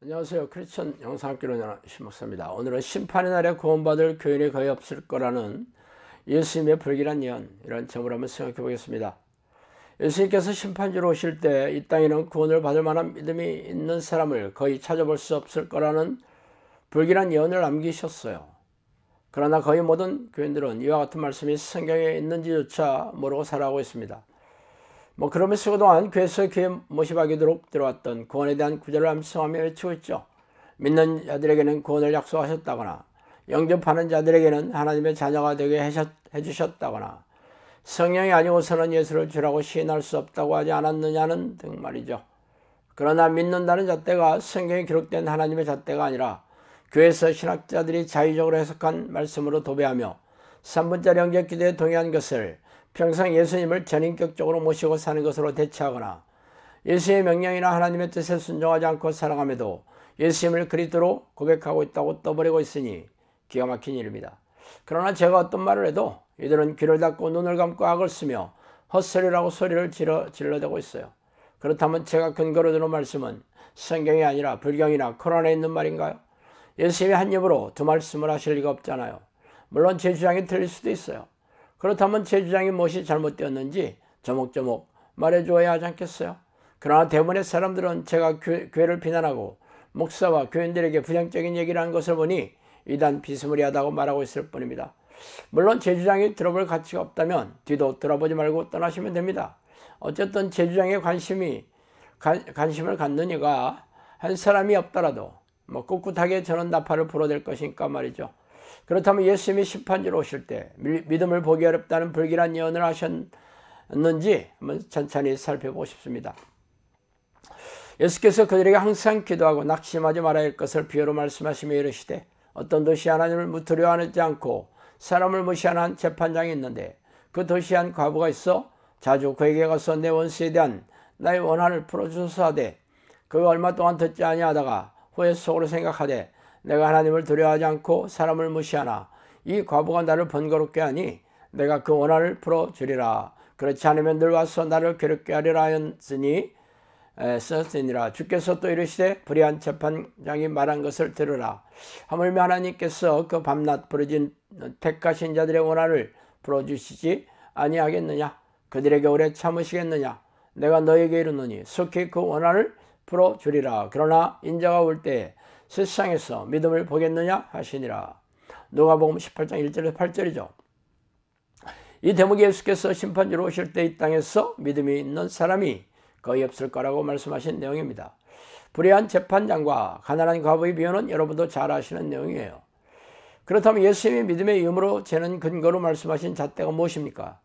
안녕하세요. 크리스천 영상학교로 신목사입니다. 오늘은 심판의 날에 구원받을 교인이 거의 없을 거라는 예수님의 불길한 예언, 이런 제목을 한번 생각해 보겠습니다. 예수님께서 심판주로 오실 때 이 땅에는 구원을 받을 만한 믿음이 있는 사람을 거의 찾아볼 수 없을 거라는 불길한 예언을 남기셨어요. 그러나 거의 모든 교인들은 이와 같은 말씀이 성경에 있는지조차 모르고 살아가고 있습니다. 그러면서 그동안 교회에서 귀에 못이 박이도록 들어왔던 구원에 대한 구절을 암송하며 외치고 있죠. 믿는 자들에게는 구원을 약속하셨다거나, 영접하는 자들에게는 하나님의 자녀가 되게 해주셨다거나, 성령이 아니고서는 예수를 주라고 시인할 수 없다고 하지 않았느냐는 등 말이죠. 그러나 믿는다는 잣대가 성경에 기록된 하나님의 잣대가 아니라 교회에서 신학자들이 자의적으로 해석한 말씀으로 도배하며 3분짜리 영접 기도에 동의한 것을 평생 예수님을 전인격적으로 모시고 사는 것으로 대체하거나, 예수의 명령이나 하나님의 뜻에 순종하지 않고 살아감에도 예수님을 그리스도로 고백하고 있다고 떠버리고 있으니 기가 막힌 일입니다. 그러나 제가 어떤 말을 해도 이들은 귀를 닫고 눈을 감고 악을 쓰며 헛소리라고 소리를 질러대고 있어요. 그렇다면 제가 근거로 드는 말씀은 성경이 아니라 불경이나 코란에 있는 말인가요? 예수님이 한 입으로 두 말씀을 하실 리가 없잖아요. 물론 제 주장이 틀릴 수도 있어요. 그렇다면 제 주장이 무엇이 잘못되었는지 조목조목 말해줘야 하지 않겠어요? 그러나 대부분의 사람들은 제가 교회를 비난하고 목사와 교인들에게 부정적인 얘기를 하는 것을 보니 이단 비스무리하다고 말하고 있을 뿐입니다. 물론 제 주장이 들어볼 가치가 없다면 뒤도 돌아보지 말고 떠나시면 됩니다. 어쨌든 제 주장에 관심을 갖는 이가 한 사람이 없더라도 꿋꿋하게 저는 나팔을 불어댈 것이니까 말이죠. 그렇다면 예수님이 심판주로 오실 때 믿음을 보기 어렵다는 불길한 예언을 하셨는지 한번 천천히 살펴보고 싶습니다. 예수께서 그들에게 항상 기도하고 낙심하지 말아야 할 것을 비유로 말씀하시며 이르시되, 어떤 도시에 하나님을 두려워하지 않고 사람을 무시하는 한 재판장이 있는데, 그 도시에 한 과부가 있어 자주 그에게 가서 내 원수에 대한 나의 원한을 풀어주소서 하되, 그가 얼마 동안 듣지 아니하다가 후에 속으로 생각하되, 내가 하나님을 두려워하지 않고 사람을 무시하나 이 과부가 나를 번거롭게 하니 내가 그 원한을 풀어주리라. 그렇지 않으면 늘 와서 나를 괴롭게 하리라 하였으니 썼으니라. 주께서 또 이르시되, 불의한 재판장이 말한 것을 들으라. 하물며 하나님께서 그 밤낮 부르짖은 택하신 자들의 원한을 풀어주시지 아니하겠느냐? 그들에게 오래 참으시겠느냐? 내가 너에게 이르노니 속히 그 원한을 풀어주리라. 그러나 인자가 올 때에 세상에서 믿음을 보겠느냐 하시니라. 누가복음 18장 1절에서 8절이죠. 이 대목에 예수께서 심판주로 오실 때 이 땅에서 믿음이 있는 사람이 거의 없을 거라고 말씀하신 내용입니다. 불의한 재판장과 가난한 과부의 비유는 여러분도 잘 아시는 내용이에요. 그렇다면 예수님이 믿음의 이음으로 재는 근거로 말씀하신 잣대가 무엇입니까?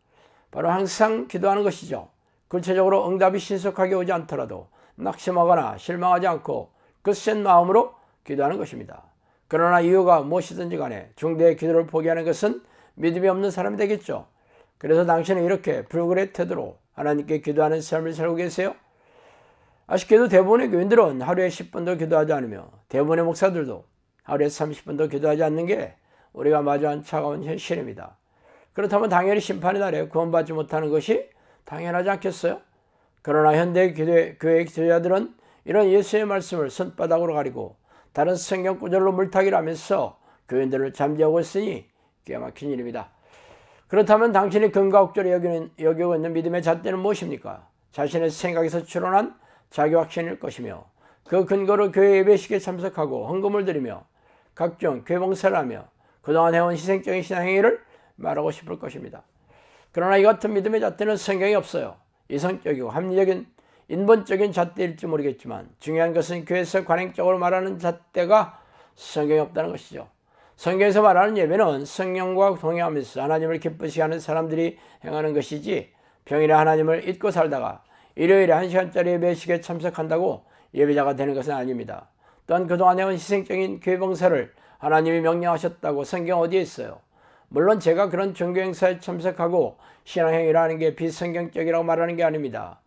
바로 항상 기도하는 것이죠. 구체적으로 응답이 신속하게 오지 않더라도 낙심하거나 실망하지 않고 굳센 마음으로 기도하는 것입니다. 그러나 이유가 무엇이든지 간에 중대의 기도를 포기하는 것은 믿음이 없는 사람이 되겠죠. 그래서 당신은 이렇게 불굴의 태도로 하나님께 기도하는 삶을 살고 계세요? 아쉽게도 대부분의 교인들은 하루에 10분도 기도하지 않으며 대부분의 목사들도 하루에 30분도 기도하지 않는 게 우리가 마주한 차가운 현실입니다. 그렇다면 당연히 심판의 날에 구원받지 못하는 것이 당연하지 않겠어요? 그러나 현대 교회 지도자들은 이런 예수의 말씀을 손바닥으로 가리고 다른 성경 구절로 물타기를 하면서 교인들을 잠재우고 있으니 기가 막힌 일입니다. 그렇다면 당신이 근거 없게 여기고 있는 믿음의 잣대는 무엇입니까? 자신의 생각에서 추론한 자기 확신일 것이며 그 근거로 교회 예배식에 참석하고 헌금을 드리며 각종 교회 봉사를 하며 그동안 해온 희생적인 신앙행위를 말하고 싶을 것입니다. 그러나 이 같은 믿음의 잣대는 성경에 없어요. 이성적이고 합리적인 인본적인 잣대일지 모르겠지만 중요한 것은 교회에서 관행적으로 말하는 잣대가 성경에 없다는 것이죠. 성경에서 말하는 예배는 성령과 동행하면서 하나님을 기쁘시게 하는 사람들이 행하는 것이지 평일에 하나님을 잊고 살다가 일요일에 1시간짜리 예배식에 참석한다고 예배자가 되는 것은 아닙니다. 또한 그동안 해온 희생적인 교회 봉사를 하나님이 명령하셨다고 성경 어디에 있어요? 물론 제가 그런 종교 행사에 참석하고 신앙행위를 하는 게 비성경적이라고 말하는 게 아닙니다.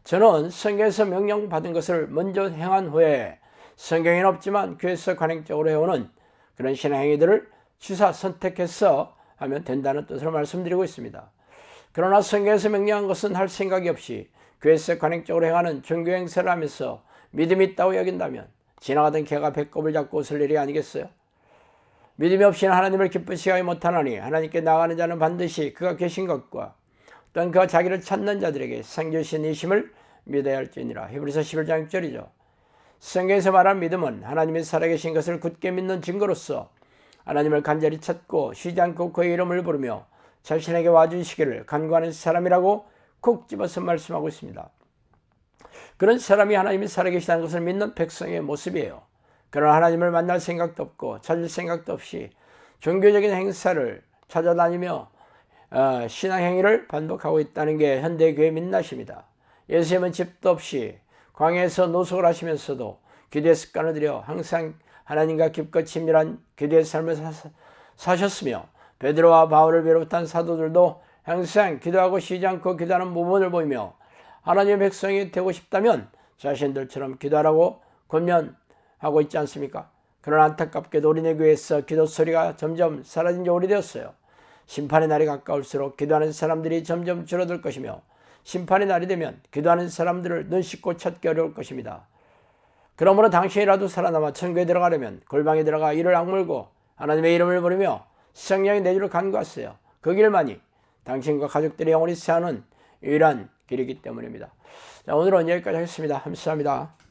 저는 성경에서 명령받은 것을 먼저 행한 후에 성경에는 없지만 교회에서 관행적으로 해오는 그런 신앙행위들을 취사 선택해서 하면 된다는 뜻으로 말씀드리고 있습니다. 그러나 성경에서 명령한 것은 할 생각이 없이 교회에서 관행적으로 행하는 종교 행사를 하면서 믿음이 있다고 여긴다면 지나가던 개가 배꼽을 잡고 웃을 일이 아니겠어요? 믿음이 없이는 하나님을 기쁘시게 하지 못하나니 하나님께 나아가는 자는 반드시 그가 계신 것과 또한 그가 자기를 찾는 자들에게 상 주신 이심을 믿어야 할지니라. 히브리서 11장 6절이죠. 성경에서 말한 믿음은 하나님이 살아계신 것을 굳게 믿는 증거로서 하나님을 간절히 찾고 쉬지 않고 그의 이름을 부르며 자신에게 와주시기를 간구하는 사람이라고 콕 집어서 말씀하고 있습니다. 그런 사람이 하나님이 살아계시다는 것을 믿는 백성의 모습이에요. 그러나 하나님을 만날 생각도 없고 찾을 생각도 없이 종교적인 행사를 찾아다니며 신앙행위를 반복하고 있다는 게 현대교회의 민낯입니다. 예수님은 집도 없이 광야에서 노숙을 하시면서도 기도의 습관을 들여 항상 하나님과 깊고 친밀한 기도의 삶을 사셨으며 베드로와 바울을 비롯한 사도들도 항상 기도하고 쉬지 않고 기도하는 모범을 보이며 하나님의 백성이 되고 싶다면 자신들처럼 기도하라고 권면하고 있지 않습니까? 그러나 안타깝게도 우리네 교회에서 기도 소리가 점점 사라진 지 오래되었어요. 심판의 날이 가까울수록 기도하는 사람들이 점점 줄어들 것이며 심판의 날이 되면 기도하는 사람들을 눈 씻고 찾기 어려울 것입니다. 그러므로 당신이라도 살아남아 천국에 들어가려면 골방에 들어가 이를 악물고 하나님의 이름을 부르며 성령의 내주를 간구하세요. 그 길만이 당신과 가족들의 영원히 사는 유일한 길이기 때문입니다. 자, 오늘은 여기까지 하겠습니다. 감사합니다.